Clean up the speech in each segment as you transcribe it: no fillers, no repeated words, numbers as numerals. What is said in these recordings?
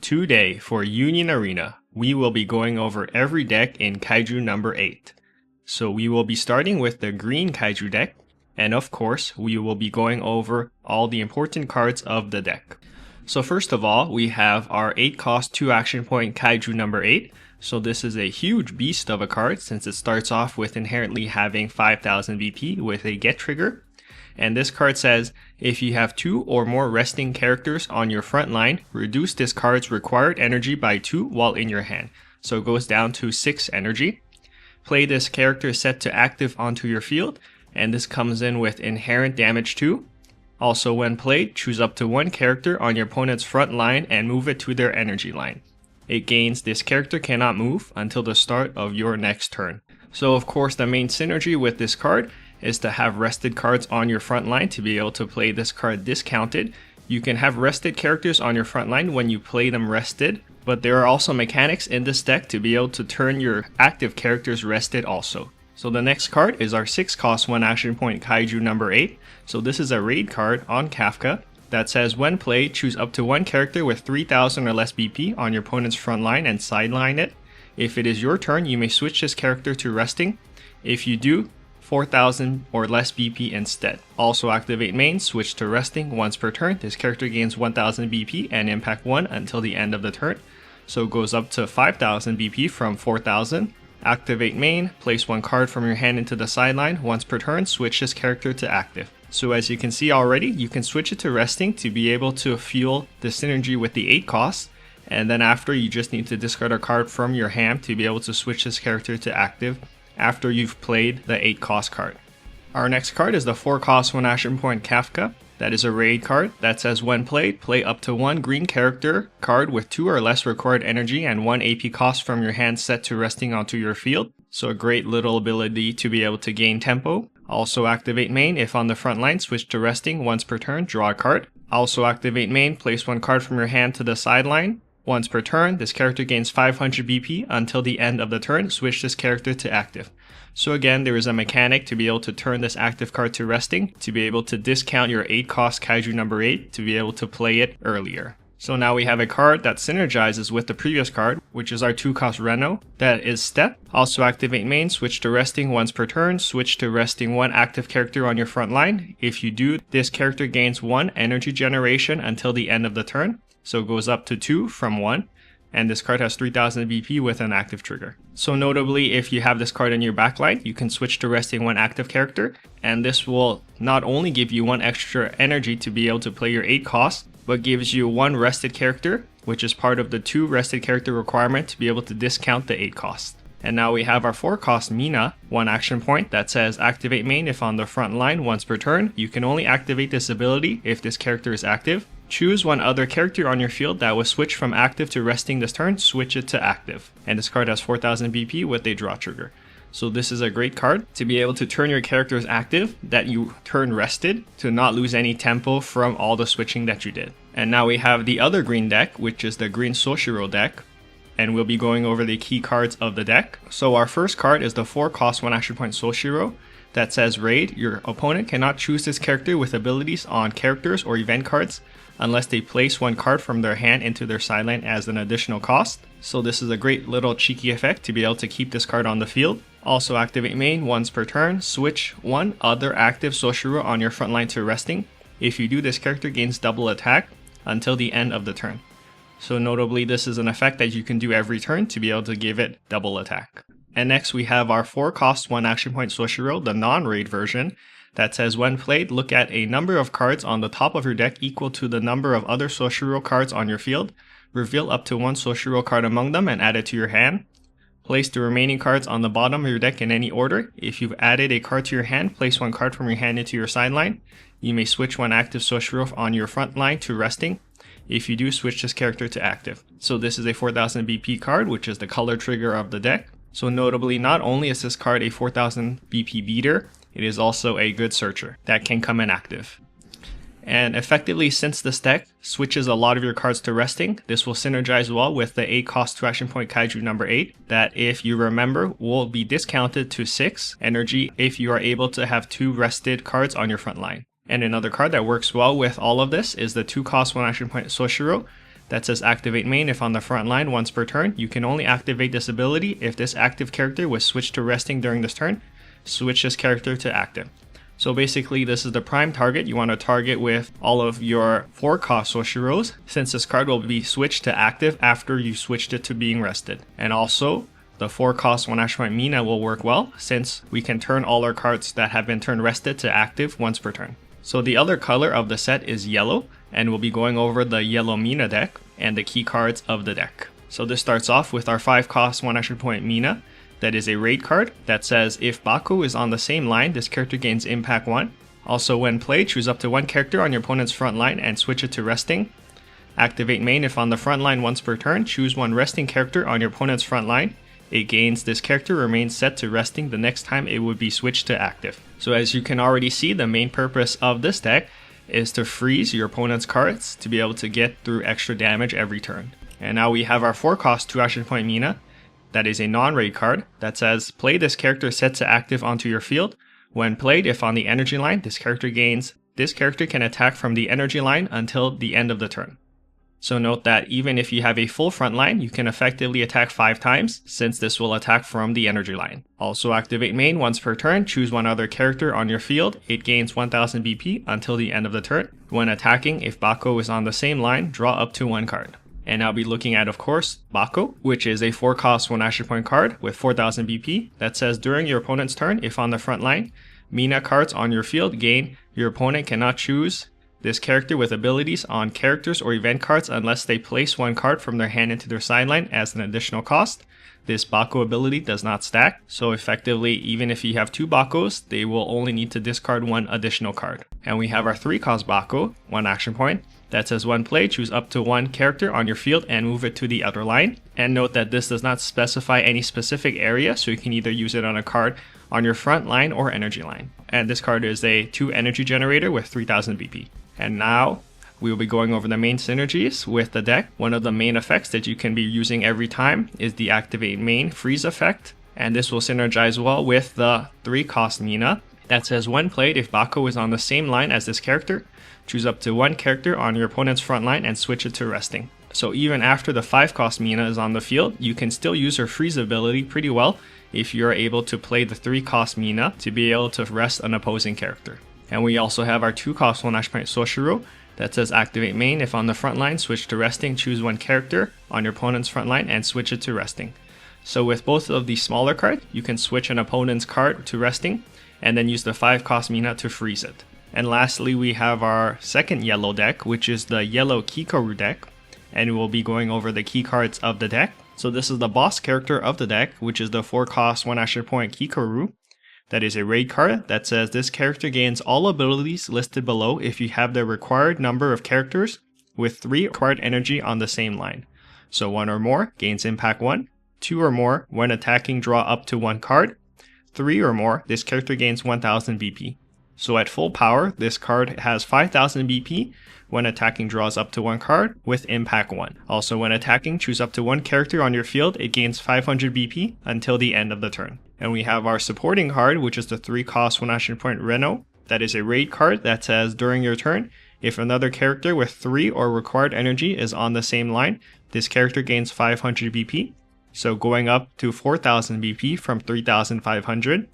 Today, for Union Arena, we will be going over every deck in Kaiju number 8. So we will be starting with the green Kaiju deck, and of course, we will be going over all the important cards of the deck. So first of all, we have our 8 cost 2 action point Kaiju number 8. So this is a huge beast of a card since it starts off with inherently having 5000 BP with a get trigger. And this card says, if you have 2 or more resting characters on your front line, reduce this card's required energy by 2 while in your hand. So it goes down to 6 energy. Play this character set to active onto your field, and this comes in with inherent damage 2. Also when played, choose up to 1 character on your opponent's front line and move it to their energy line. It gains this character cannot move until the start of your next turn. So of course the main synergy with this card is to have rested cards on your front line to be able to play this card discounted. You can have rested characters on your front line when you play them rested, but there are also mechanics in this deck to be able to turn your active characters rested also. So the next card is our 6 cost 1 action point Kaiju number 8. So this is a raid card on Kafka that says when played, choose up to 1 character with 3000 or less BP on your opponent's front line and sideline it. If it is your turn, you may switch this character to resting. If you do, 4000 or less BP instead. Also activate main, switch to resting once per turn. This character gains 1000 BP and impact 1 until the end of the turn. So it goes up to 5000 BP from 4000. Activate main, place 1 card from your hand into the sideline. Once per turn, switch this character to active. So as you can see already, you can switch it to resting to be able to fuel the synergy with the 8 cost. And then after, you just need to discard a card from your hand to be able to switch this character to active after you've played the 8 cost card. Our next card is the 4 cost 1 action point Kafka. That is a raid card that says when played, play up to 1 green character card with 2 or less required energy and 1 AP cost from your hand set to resting onto your field. So a great little ability to be able to gain tempo. Also activate main, if on the front line, switch to resting once per turn, draw a card. Also activate main, place 1 card from your hand to the sideline. Once per turn, this character gains 500 BP until the end of the turn. Switch this character to active. So again, there is a mechanic to be able to turn this active card to resting, to be able to discount your 8 cost Kaiju number 8, to be able to play it earlier. So now we have a card that synergizes with the previous card, which is our 2 cost Reno, that is Step. Also activate main, switch to resting once per turn, switch to resting 1 active character on your front line. If you do, this character gains 1 energy generation until the end of the turn. So it goes up to 2 from 1, and this card has 3000 BP with an active trigger. So notably, if you have this card in your backline, you can switch to resting 1 active character, and this will not only give you 1 extra energy to be able to play your 8 cost, but gives you 1 rested character, which is part of the 2 rested character requirement to be able to discount the 8 cost. And now we have our 4 cost Mina, 1 action point that says activate main if on the front line once per turn. You can only activate this ability if this character is active. Choose 1 other character on your field that was switched from active to resting this turn, switch it to active. And this card has 4000 BP with a draw trigger. So this is a great card to be able to turn your characters active that you turn rested to not lose any tempo from all the switching that you did. And now we have the other green deck, which is the green Soshiro deck. And we'll be going over the key cards of the deck. So our first card is the 4 cost 1 action point Soshiro that says raid. Your opponent cannot choose this character with abilities on characters or event cards unless they place 1 card from their hand into their sideline as an additional cost. So this is a great little cheeky effect to be able to keep this card on the field. Also activate main once per turn, switch 1 other active Soshiro on your front line to resting. If you do, this character gains double attack until the end of the turn. So notably, this is an effect that you can do every turn to be able to give it double attack. And next we have our 4 cost 1 action point Soshiro, the non-raid version, that says when played, look at a number of cards on the top of your deck equal to the number of other Soshiro cards on your field. Reveal up to 1 Soshiro card among them and add it to your hand. Place the remaining cards on the bottom of your deck in any order. If you've added a card to your hand, place 1 card from your hand into your sideline. You may switch 1 active Soshiro on your front line to resting. If you do, switch this character to active. So this is a 4000 BP card, which is the color trigger of the deck. So notably, not only is this card a 4000 BP beater, it is also a good searcher that can come in active. And effectively, since this deck switches a lot of your cards to resting, this will synergize well with the 8 cost 2 action point Kaiju number 8, that if you remember will be discounted to 6 energy if you are able to have 2 rested cards on your front line. And another card that works well with all of this is the 2 cost 1 action point Soshiro that says activate main if on the front line once per turn. You can only activate this ability if this active character was switched to resting during this turn. Switch this character to active. So basically this is the prime target you want to target with all of your 4-cost Soshiros, since this card will be switched to active after you switched it to being rested. And also the 4-cost 1 action point Mina will work well, since we can turn all our cards that have been turned rested to active once per turn. So the other color of the set is yellow, and we'll be going over the yellow Mina deck and the key cards of the deck. So this starts off with our 5-cost 1 action point Mina. That is a raid card that says if Baku is on the same line, this character gains impact 1. Also when played, choose up to one character on your opponent's front line and switch it to resting. Activate main if on the front line once per turn, choose one resting character on your opponent's front line. It gains this character remains set to resting the next time it would be switched to active. So as you can already see, the main purpose of this deck is to freeze your opponent's cards to be able to get through extra damage every turn. And now we have our 4-cost 2 action point Mina. That is a non-raid card that says play this character set to active onto your field. When played, if on the energy line, this character can attack from the energy line until the end of the turn. So note that even if you have a full front line, you can effectively attack 5 times, since this will attack from the energy line. Also activate main once per turn, choose one other character on your field. It gains 1000 BP until the end of the turn. When attacking, if Bako is on the same line, draw up to 1 card. And I'll be looking at, of course, Bako, which is a 4-cost 1 action point card with 4000 BP that says during your opponent's turn, if on the front line, Mina cards on your field gain, your opponent cannot choose this character with abilities on characters or event cards unless they place 1 card from their hand into their sideline as an additional cost. This Bako ability does not stack, so effectively, even if you have 2 Bakos, they will only need to discard 1 additional card. And we have our 3-cost Bako, 1 action point, that says when played, choose up to 1 character on your field and move it to the other line. And note that this does not specify any specific area, so you can either use it on a card on your front line or energy line. And this card is a 2 energy generator with 3000 BP. And now we will be going over the main synergies with the deck. One of the main effects that you can be using every time is the activate main freeze effect. And this will synergize well with the 3-cost Mina that says when played, if Bako is on the same line as this character, choose up to 1 character on your opponent's front line and switch it to resting. So even after the 5-cost Mina is on the field, you can still use her freeze ability pretty well if you're able to play the 3-cost Mina to be able to rest an opposing character. And we also have our 2-cost 1 action point Soshiro that says activate main if on the front line, switch to resting, choose 1 character on your opponent's front line and switch it to resting. So with both of these smaller cards, you can switch an opponent's card to resting and then use the 5-cost Mina to freeze it. And lastly, we have our second yellow deck, which is the yellow Kikoru deck, and we'll be going over the key cards of the deck. So this is the boss character of the deck, which is the 4-cost 1 action point Kikoru. That is a raid card that says this character gains all abilities listed below if you have the required number of characters with 3 required energy on the same line. So 1 or more gains impact 1, 2 or more when attacking draw up to 1 card, 3 or more this character gains 1000 BP. So at full power, this card has 5000 BP when attacking draws up to 1 card with impact 1. Also when attacking, choose up to 1 character on your field, it gains 500 BP until the end of the turn. And we have our supporting card, which is the 3-cost 1 action point Reno. That is a raid card that says during your turn, if another character with 3 or required energy is on the same line, this character gains 500 BP. So going up to 4000 BP from 3500.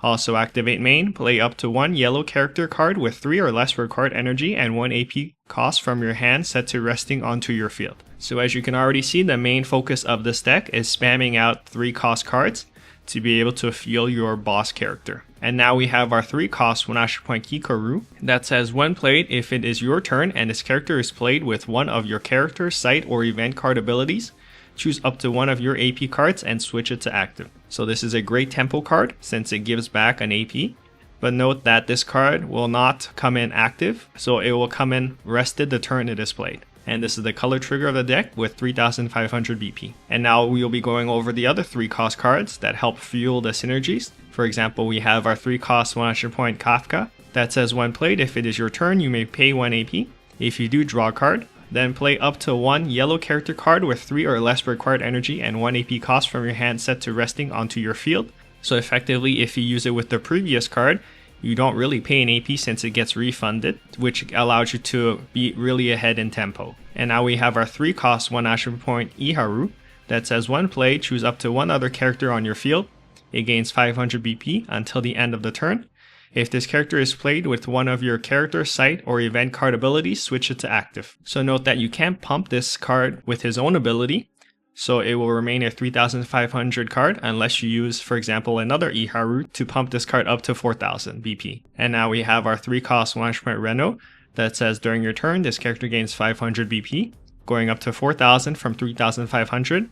Also activate main, play up to 1 yellow character card with 3 or less required energy and 1 AP cost from your hand set to resting onto your field. So as you can already see, the main focus of this deck is spamming out 3-cost cards to be able to fuel your boss character. And now we have our 3-cost 1 action point Kikoru that says when played, if it is your turn and this character is played with one of your character, site, or event card abilities, choose up to 1 of your AP cards and switch it to active. So this is a great tempo card since it gives back an AP. But note that this card will not come in active, so it will come in rested the turn it is played. And this is the color trigger of the deck with 3500 BP. And now we will be going over the other 3-cost cards that help fuel the synergies. For example, we have our 3-cost 1 action point Kafka that says when played, if it is your turn, you may pay 1 AP. If you do draw a card, then play up to 1 yellow character card with 3 or less required energy and 1 AP cost from your hand set to resting onto your field. So effectively, if you use it with the previous card, You don't really pay an AP since it gets refunded, which allows you to be really ahead in tempo. And now we have our 3 cost 1 action point Iharu that says when played, choose up to 1 other character on your field. It gains 500 BP until the end of the turn. If this character is played with one of your character, site, or event card abilities, switch it to active. So note that you can't pump this card with his own ability, so it will remain a 3500 card unless you use, for example, another Iharu to pump this card up to 4000 BP. And now we have our 3 cost 1 action point Reno that says during your turn, this character gains 500 BP, going up to 4000 from 3500.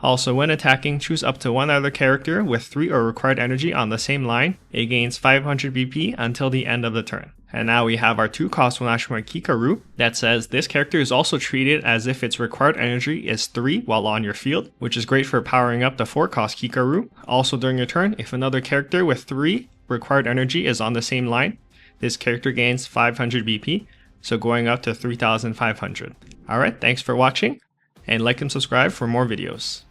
Also, when attacking, choose up to 1 other character with 3 or required energy on the same line. It gains 500 BP until the end of the turn. And now we have our 2 cost 1 action point Kikoru that says this character is also treated as if its required energy is 3 while on your field, which is great for powering up the 4 cost Kikoru. Also during your turn, if another character with 3 required energy is on the same line, this character gains 500 BP, so going up to 3500. Alright, thanks for watching, and like and subscribe for more videos.